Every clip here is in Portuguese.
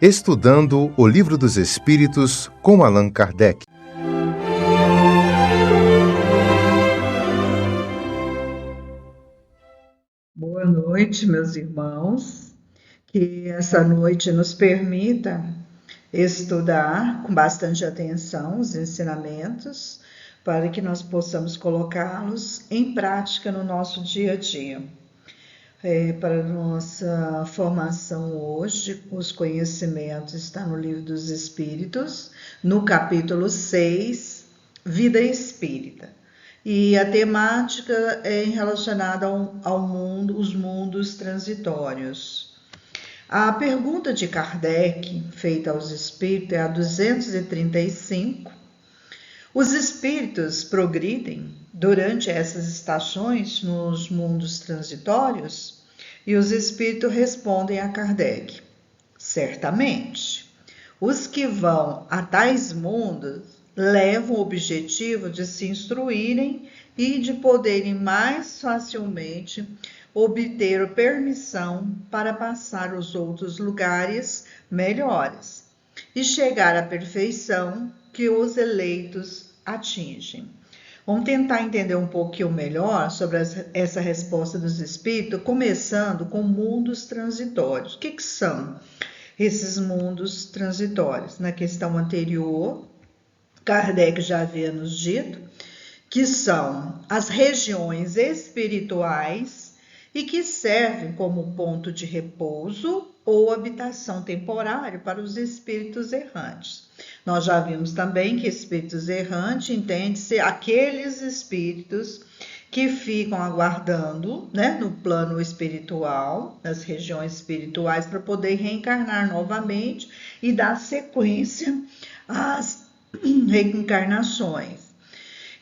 Estudando o Livro dos Espíritos com Allan Kardec. Boa noite, meus irmãos. Que essa noite nos permita estudar com bastante atenção os ensinamentos, para que nós possamos colocá-los em prática no nosso dia a dia. Para nossa formação hoje, os conhecimentos estão no Livro dos Espíritos, no capítulo 6, Vida Espírita. E a temática é relacionada ao mundo, os mundos transitórios. A pergunta de Kardec, feita aos espíritos, é a 235. Os espíritos progridem durante essas estações nos mundos transitórios? E os espíritos respondem a Kardec: certamente. Os que vão a tais mundos levam o objetivo de se instruírem e de poderem mais facilmente obter permissão para passar os outros lugares melhores e chegar à perfeição que os eleitos atingem. Vamos tentar entender um pouquinho melhor sobre essa resposta dos espíritos, começando com mundos transitórios. O que são esses mundos transitórios? Na questão anterior, Kardec já havia nos dito que são as regiões espirituais e que servem como ponto de repouso ou habitação temporária para os espíritos errantes. Nós já vimos também que espíritos errantes entende-se aqueles espíritos que ficam aguardando, no plano espiritual, nas regiões espirituais, para poder reencarnar novamente e dar sequência às reencarnações.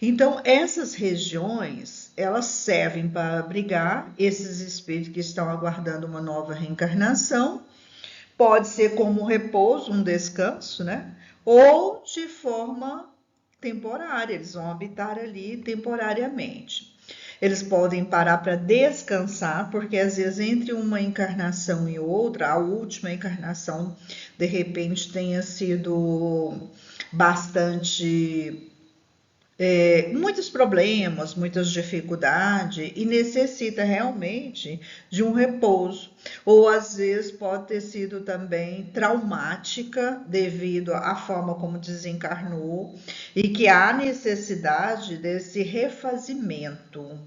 Então, essas regiões, elas servem para abrigar esses espíritos que estão aguardando uma nova reencarnação. Pode ser como um repouso, um descanso, ou de forma temporária, eles vão habitar ali temporariamente. Eles podem parar para descansar, porque às vezes entre uma encarnação e outra, a última encarnação, de repente, tenha sido bastante... muitos problemas, muitas dificuldades e necessita realmente de um repouso, ou às vezes pode ter sido também traumática devido à forma como desencarnou e que há necessidade desse refazimento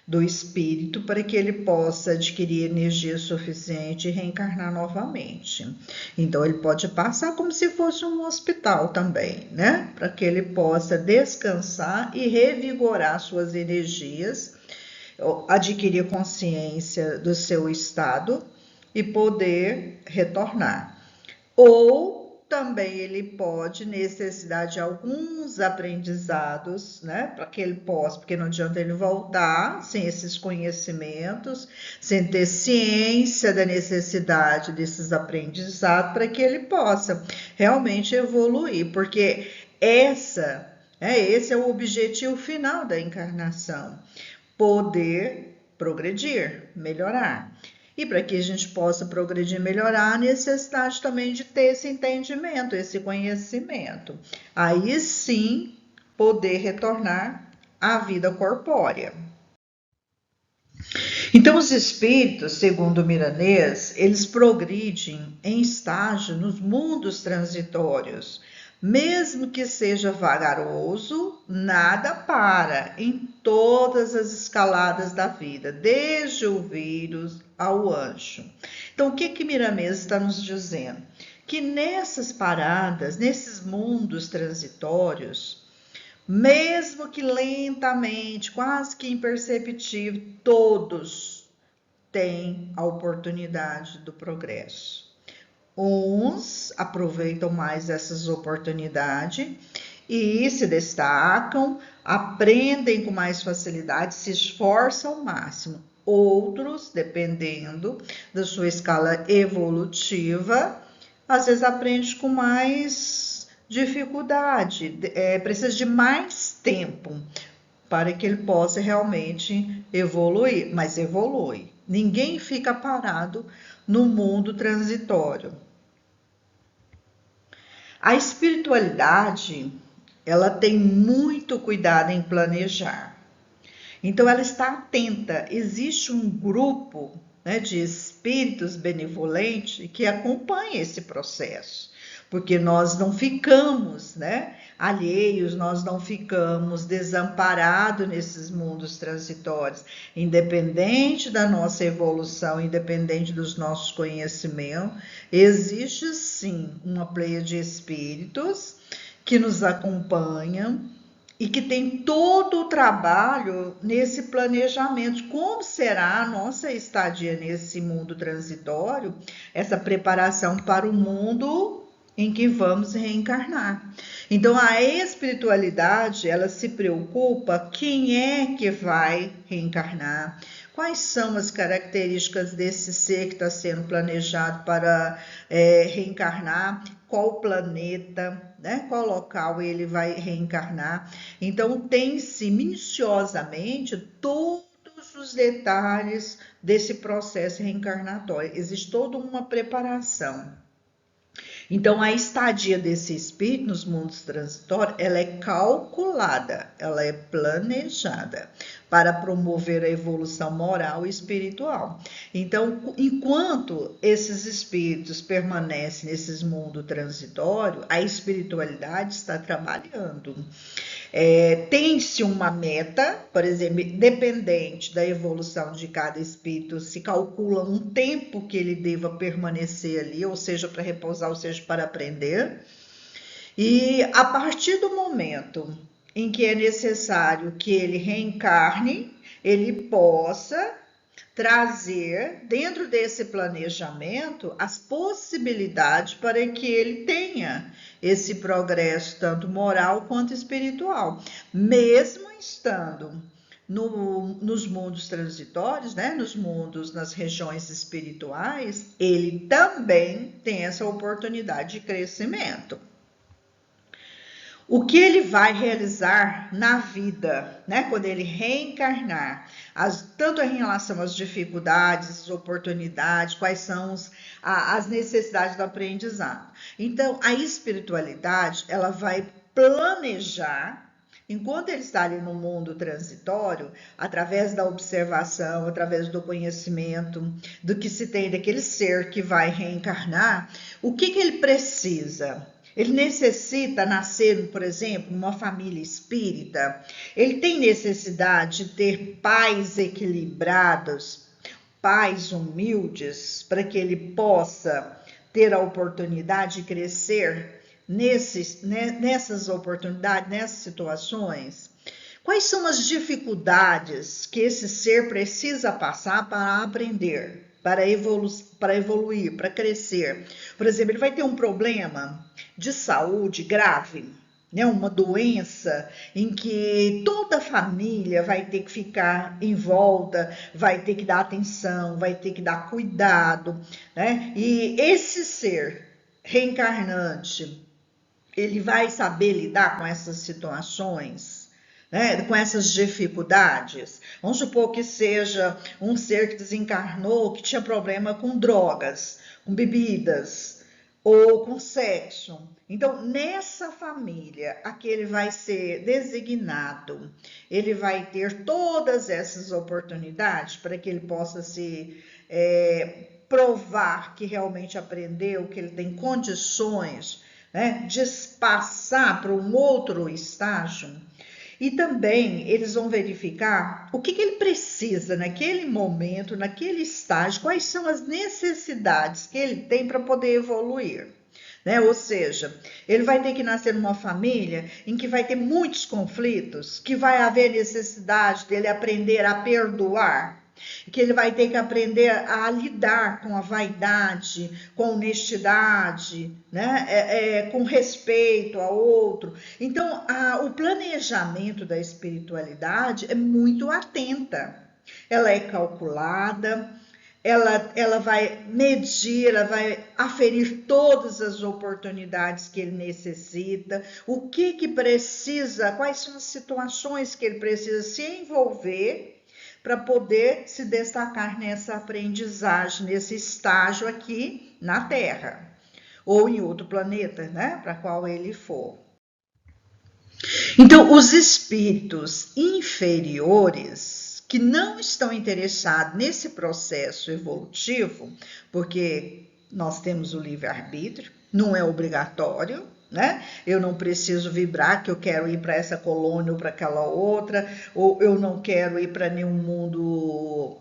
do espírito para que ele possa adquirir energia suficiente e reencarnar novamente. Então ele pode passar como se fosse um hospital também, para que ele possa descansar e revigorar suas energias, adquirir consciência do seu estado e poder retornar. Ou também ele pode necessitar de alguns aprendizados, para que ele possa, porque não adianta ele voltar sem esses conhecimentos, sem ter ciência da necessidade desses aprendizados, para que ele possa realmente evoluir, porque esse é o objetivo final da encarnação, poder progredir, melhorar. E para que a gente possa progredir e melhorar, a necessidade também de ter esse entendimento, esse conhecimento. Aí sim, poder retornar à vida corpórea. Então, os espíritos, segundo o Milanês, eles progridem em estágio nos mundos transitórios. Mesmo que seja vagaroso, nada para em todas as escaladas da vida, desde o vírus ao anjo. Então, o que Miramês está nos dizendo? Que nessas paradas, nesses mundos transitórios, mesmo que lentamente, quase que imperceptível, todos têm a oportunidade do progresso. Uns aproveitam mais essas oportunidades e se destacam, aprendem com mais facilidade, se esforçam ao máximo. Outros, dependendo da sua escala evolutiva, às vezes aprende com mais dificuldade, precisa de mais tempo para que ele possa realmente evoluir, mas evolui. Ninguém fica parado no mundo transitório. A espiritualidade, ela tem muito cuidado em planejar. Então, ela está atenta. Existe um grupo, né, de espíritos benevolentes que acompanha esse processo, porque nós não ficamos, né, alheios, nós não ficamos desamparados nesses mundos transitórios, independente da nossa evolução, independente dos nossos conhecimentos, existe sim uma pleia de espíritos que nos acompanham e que tem todo o trabalho nesse planejamento. Como será a nossa estadia nesse mundo transitório, essa preparação para o mundo em que vamos reencarnar. Então, a espiritualidade, ela se preocupa quem é que vai reencarnar, quais são as características desse ser que está sendo planejado para reencarnar, qual planeta, né, qual local ele vai reencarnar. Então, tem-se minuciosamente todos os detalhes desse processo reencarnatório. Existe toda uma preparação. Então, a estadia desse espírito nos mundos transitórios, ela é calculada, ela é planejada para promover a evolução moral e espiritual. Então, enquanto esses espíritos permanecem nesses mundos transitórios, a espiritualidade está trabalhando. Tem-se uma meta, por exemplo, dependente da evolução de cada espírito, se calcula um tempo que ele deva permanecer ali, ou seja, para repousar, ou seja, para aprender. E a partir do momento em que é necessário que ele reencarne, ele possa trazer dentro desse planejamento as possibilidades para que ele tenha esse progresso tanto moral quanto espiritual, mesmo estando nos mundos transitórios, né, nos mundos, nas regiões espirituais, ele também tem essa oportunidade de crescimento. O que ele vai realizar na vida, né, quando ele reencarnar, tanto em relação às dificuldades, às oportunidades, quais são as necessidades do aprendizado. Então, a espiritualidade, ela vai planejar, enquanto ele está ali no mundo transitório, através da observação, através do conhecimento, do que se tem daquele ser que vai reencarnar, o que ele precisa? Ele necessita nascer, por exemplo, numa família espírita. Ele tem necessidade de ter pais equilibrados, pais humildes, para que ele possa ter a oportunidade de crescer nessas oportunidades, nessas situações. Quais são as dificuldades que esse ser precisa passar para aprender, para evoluir, para crescer? Por exemplo, ele vai ter um problema de saúde grave, né? Uma doença em que toda a família vai ter que ficar em volta, vai ter que dar atenção, vai ter que dar cuidado, né? E esse ser reencarnante, ele vai saber lidar com essas situações, né, com essas dificuldades. Vamos supor que seja um ser que desencarnou, que tinha problema com drogas, com bebidas ou com sexo. Então, nessa família, aqui ele vai ser designado, ele vai ter todas essas oportunidades para que ele possa se provar que realmente aprendeu, que ele tem condições, né, de passar para um outro estágio. E também eles vão verificar o que ele precisa naquele momento, naquele estágio, quais são as necessidades que ele tem para poder evoluir, né? Ou seja, ele vai ter que nascer numa família em que vai ter muitos conflitos, que vai haver necessidade dele aprender a perdoar, que ele vai ter que aprender a lidar com a vaidade, com a honestidade, né? Com respeito ao outro. Então, o planejamento da espiritualidade é muito atenta, ela é calculada, ela vai medir, ela vai aferir todas as oportunidades que ele necessita, o que precisa, quais são as situações que ele precisa se envolver para poder se destacar nessa aprendizagem, nesse estágio aqui na Terra. ou em outro planeta, né, para qual ele for. Então, os espíritos inferiores que não estão interessados nesse processo evolutivo, porque nós temos o livre-arbítrio, não é obrigatório, né? Eu não preciso vibrar que eu quero ir para essa colônia ou para aquela outra, ou eu não quero ir para nenhum mundo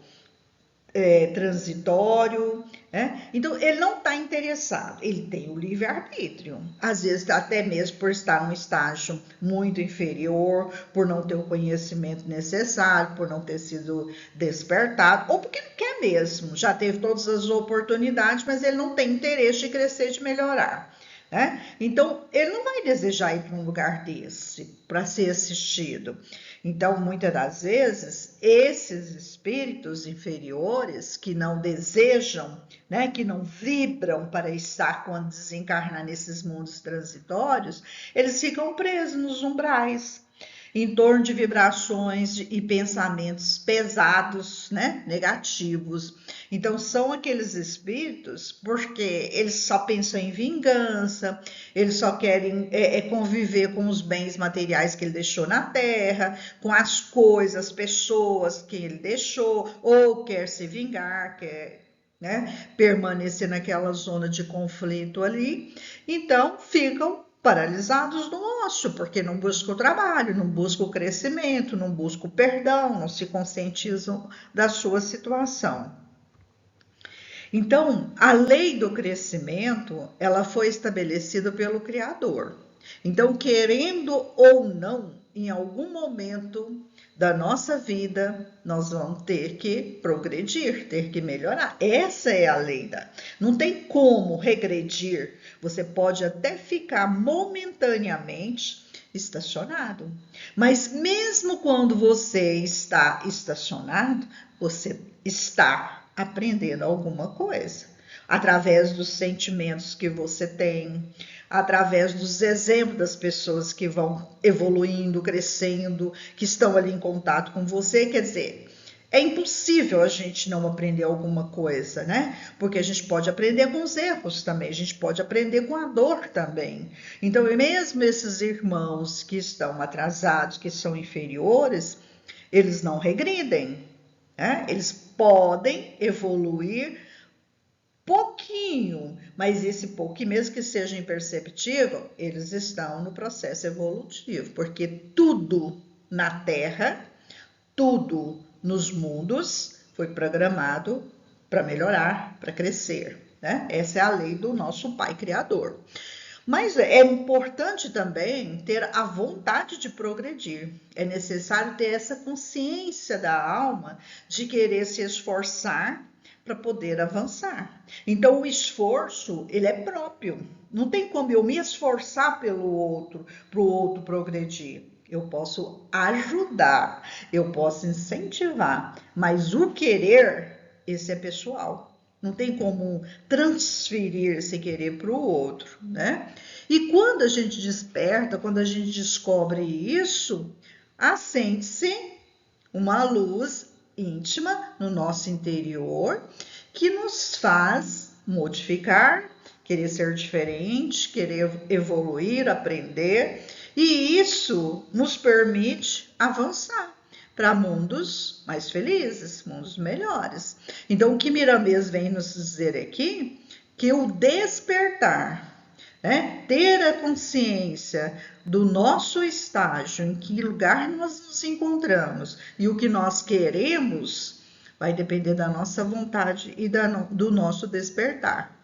transitório, né? Então ele não está interessado, ele tem o livre-arbítrio, às vezes até mesmo por estar num estágio muito inferior, por não ter o conhecimento necessário, por não ter sido despertado, ou porque não quer mesmo, já teve todas as oportunidades, mas ele não tem interesse de crescer, de melhorar. Né? Então, ele não vai desejar ir para um lugar desse para ser assistido. Então, muitas das vezes, esses espíritos inferiores que não desejam, né, que não vibram para estar quando desencarnar nesses mundos transitórios, eles ficam presos nos umbrais, em torno de vibrações e pensamentos pesados, né, negativos. Então, são aqueles espíritos porque eles só pensam em vingança, eles só querem conviver com os bens materiais que ele deixou na Terra, com as coisas, as pessoas que ele deixou, ou quer se vingar, quer, né, permanecer naquela zona de conflito ali. Então, ficam paralisados no ócio, porque não buscam o trabalho, não buscam o crescimento, não buscam o perdão, não se conscientizam da sua situação. Então, a lei do crescimento, ela foi estabelecida pelo Criador. Então, querendo ou não, em algum momento da nossa vida, nós vamos ter que progredir, ter que melhorar. Essa é a lei da... Não tem como regredir. Você pode até ficar momentaneamente estacionado. Mas mesmo quando você está estacionado, você está aprendendo alguma coisa, através dos sentimentos que você tem, através dos exemplos das pessoas que vão evoluindo, crescendo, que estão ali em contato com você. Quer dizer, é impossível a gente não aprender alguma coisa, né? Porque a gente pode aprender com os erros também, a gente pode aprender com a dor também. Então, mesmo esses irmãos que estão atrasados, que são inferiores, eles não regridem, né? Eles podem evoluir pouquinho, mas esse pouquinho, mesmo que seja imperceptível, eles estão no processo evolutivo, porque tudo na Terra, tudo nos mundos foi programado para melhorar, para crescer, né? Essa é a lei do nosso Pai Criador. Mas é importante também ter a vontade de progredir. É necessário ter essa consciência da alma de querer se esforçar para poder avançar. Então, o esforço, ele é próprio. Não tem como eu me esforçar pelo outro, para o outro progredir. Eu posso ajudar, eu posso incentivar, mas o querer, esse é pessoal. Não tem como transferir esse querer para o outro, né? E quando a gente desperta, quando a gente descobre isso, acende-se uma luz íntima no nosso interior que nos faz modificar, querer ser diferente, querer evoluir, aprender, e isso nos permite avançar para mundos mais felizes, mundos melhores. Então, o que Miramês vem nos dizer aqui, que o despertar, né, ter a consciência do nosso estágio, em que lugar nós nos encontramos e o que nós queremos, vai depender da nossa vontade e do nosso despertar.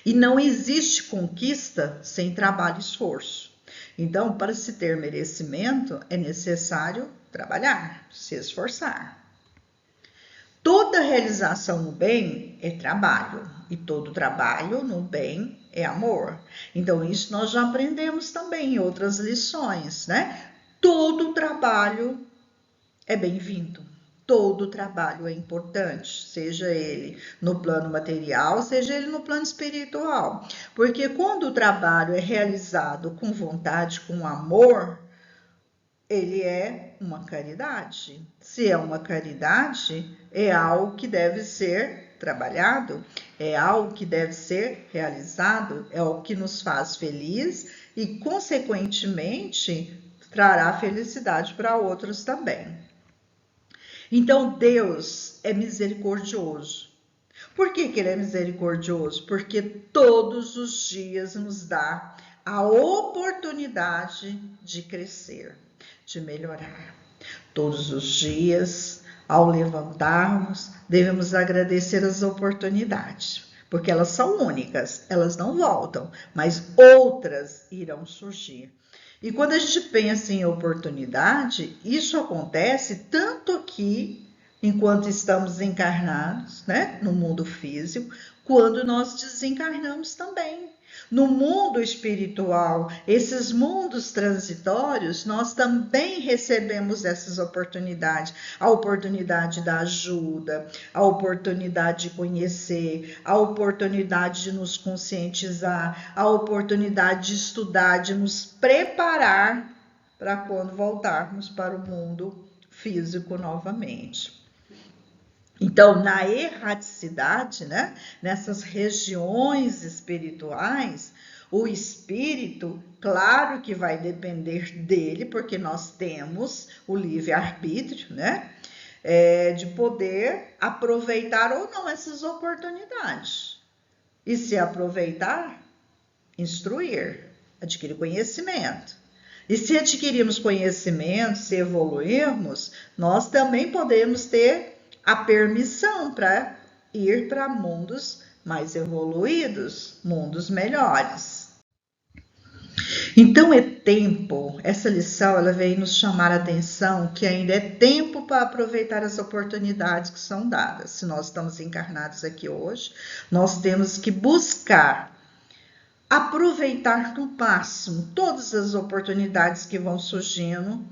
E não existe conquista sem trabalho e esforço. Então, para se ter merecimento, é necessário trabalhar, se esforçar. Toda realização no bem é trabalho, e todo trabalho no bem é amor. Então, isso nós já aprendemos também em outras lições, né? Todo trabalho é bem-vindo. Todo trabalho é importante, seja ele no plano material, seja ele no plano espiritual. Porque quando o trabalho é realizado com vontade, com amor, ele é uma caridade. Se é uma caridade, é algo que deve ser trabalhado, é algo que deve ser realizado, é algo que nos faz feliz e, consequentemente, trará felicidade para outros também. Então, Deus é misericordioso. Por que ele é misericordioso? Porque todos os dias nos dá a oportunidade de crescer, de melhorar. Todos os dias, ao levantarmos, devemos agradecer as oportunidades, porque elas são únicas, elas não voltam, mas outras irão surgir. E quando a gente pensa em oportunidade, isso acontece tanto aqui, enquanto estamos encarnados, né, no mundo físico, quando nós desencarnamos também. No mundo espiritual, esses mundos transitórios, nós também recebemos essas oportunidades. A oportunidade da ajuda, a oportunidade de conhecer, a oportunidade de nos conscientizar, a oportunidade de estudar, de nos preparar para quando voltarmos para o mundo físico novamente. Então, na erraticidade, né, nessas regiões espirituais, o espírito, claro que vai depender dele, porque nós temos o livre-arbítrio, né, de poder aproveitar ou não essas oportunidades. E se aproveitar, instruir, adquirir conhecimento. E se adquirirmos conhecimento, se evoluirmos, nós também podemos ter a permissão para ir para mundos mais evoluídos, mundos melhores. Então é tempo, essa lição ela vem nos chamar a atenção que ainda é tempo para aproveitar as oportunidades que são dadas. Se nós estamos encarnados aqui hoje, nós temos que buscar aproveitar no máximo todas as oportunidades que vão surgindo,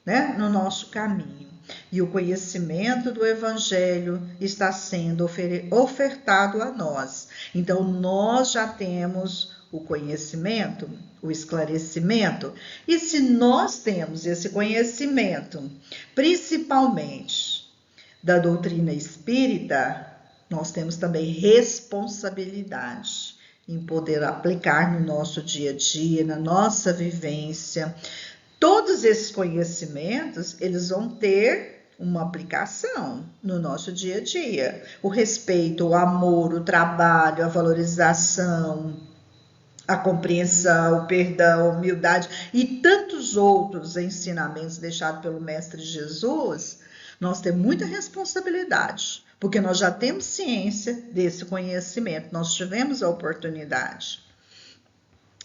né, no nosso caminho. E o conhecimento do Evangelho está sendo ofertado a nós. Então, nós já temos o conhecimento, o esclarecimento. E se nós temos esse conhecimento, principalmente da doutrina espírita, nós temos também responsabilidade em poder aplicar no nosso dia a dia, na nossa vivência. Todos esses conhecimentos, eles vão ter uma aplicação no nosso dia a dia. O respeito, o amor, o trabalho, a valorização, a compreensão, o perdão, a humildade e tantos outros ensinamentos deixados pelo Mestre Jesus, nós temos muita responsabilidade, porque nós já temos ciência desse conhecimento, nós tivemos a oportunidade.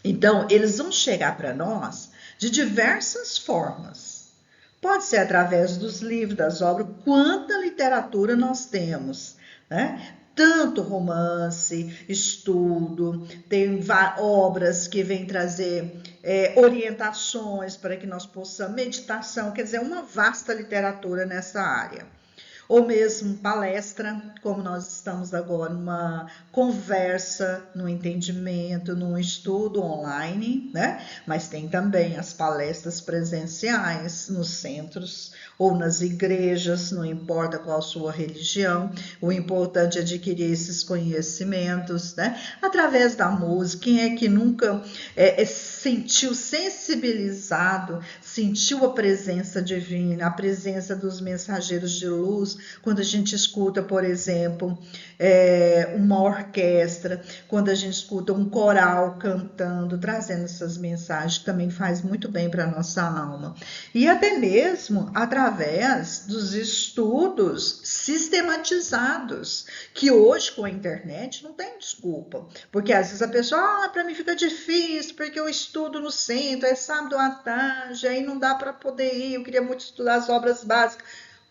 Então, eles vão chegar para nós de diversas formas. Pode ser através dos livros, das obras, quanta literatura nós temos, né? Tanto romance, estudo, tem obras que vêm trazer orientações para que nós possamos, meditação, quer dizer, uma vasta literatura nessa área. Ou mesmo palestra, como nós estamos agora, numa conversa, no entendimento, num estudo online, né? Mas tem também as palestras presenciais nos centros ou nas igrejas, não importa qual a sua religião, o importante é adquirir esses conhecimentos, né? Através da música. Quem é que nunca sentiu sensibilizado, sentiu a presença divina, a presença dos mensageiros de luz, quando a gente escuta, por exemplo, uma orquestra, quando a gente escuta um coral cantando, trazendo essas mensagens, também faz muito bem para a nossa alma. E até mesmo através dos estudos sistematizados, que hoje com a internet não tem desculpa, porque às vezes a pessoa, para mim fica difícil, porque eu estudo no centro, é sábado à tarde, aí não dá para poder ir, eu queria muito estudar as obras básicas.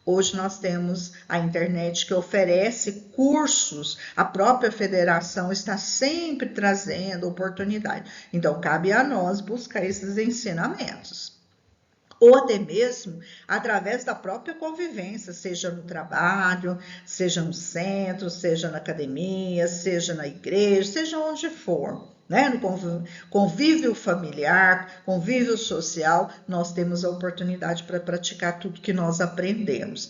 Hoje nós temos a internet que oferece cursos, a própria federação está sempre trazendo oportunidade. Então, cabe a nós buscar esses ensinamentos. Ou até mesmo através da própria convivência, seja no trabalho, seja no centro, seja na academia, seja na igreja, seja onde for, né? No convívio familiar, convívio social, nós temos a oportunidade para praticar tudo que nós aprendemos.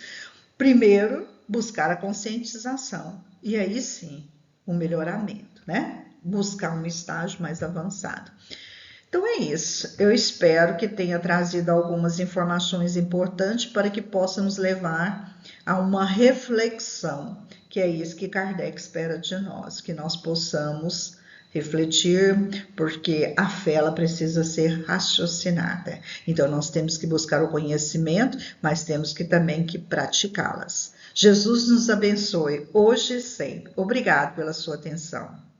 Primeiro, buscar a conscientização, e aí sim, o melhoramento, né? Buscar um estágio mais avançado. Então é isso. Eu espero que tenha trazido algumas informações importantes para que possa nos levar a uma reflexão, que é isso que Kardec espera de nós, que nós possamos refletir, porque a fé ela precisa ser raciocinada. Então nós temos que buscar o conhecimento, mas temos que também que praticá-las. Jesus nos abençoe hoje e sempre. Obrigado pela sua atenção.